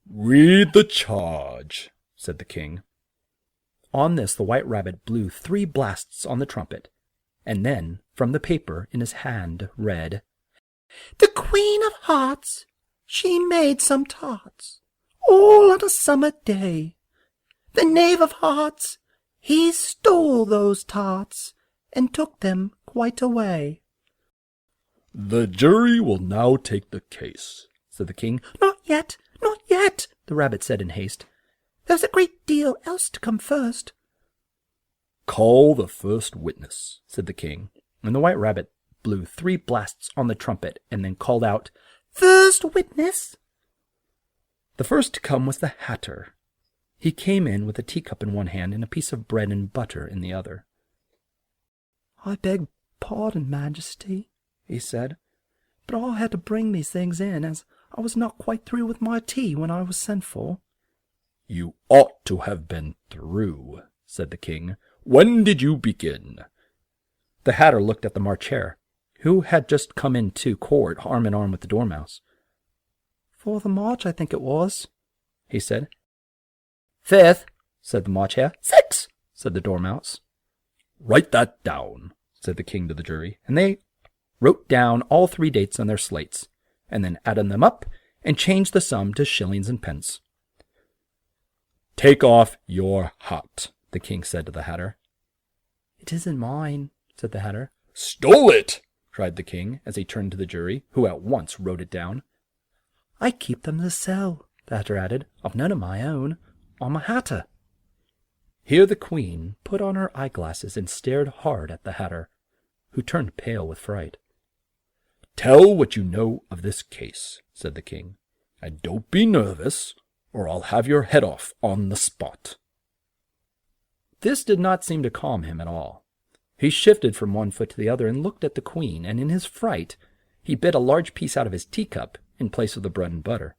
"Read the charge," said the king. On this the White Rabbit blew 3 blasts on the trumpet, and then from the paper in his hand read, "The Queen of Hearts, she made some tarts, all on a summer day. The Knave of Hearts, he stole those tarts, and took them quite away." "The jury will now take the case," said the king. "Not yet, not yet," the rabbit said in haste. "There's a great deal else to come first." "Call the first witness," said the king, and the White Rabbit blew 3 blasts on the trumpet and then called out, "First witness." The first to come was the Hatter. He came in with a teacup in one hand and a piece of bread and butter in the other. "I beg pardon, Majesty," he said, "but I had to bring these things in, as I was not quite through with my tea when I was sent for." "You ought to have been through," said the king. "When did you begin?" The Hatter looked at the March Hare, who had just come into court arm in arm with the Dormouse. "4th of March, I think it was," he said. "5th," said the March Hare. "6th," said the Dormouse. "Write that down," said the king to the jury, and they wrote down all 3 dates on their slates, and then added them up and changed the sum to shillings and pence. "Take off your hat," the king said to the Hatter. "It isn't mine," said the Hatter. "Stole it!" cried the king as he turned to the jury, who at once wrote it down. "I keep them to sell," the Hatter added. "I've none of my own. I'm a Hatter." Here the queen put on her eyeglasses and stared hard at the Hatter, who turned pale with fright. "Tell what you know of this case," said the king, "and don't be nervous, or I'll have your head off on the spot." This did not seem to calm him at all. He shifted from one foot to the other and looked at the queen, and in his fright he bit a large piece out of his teacup in place of the bread and butter.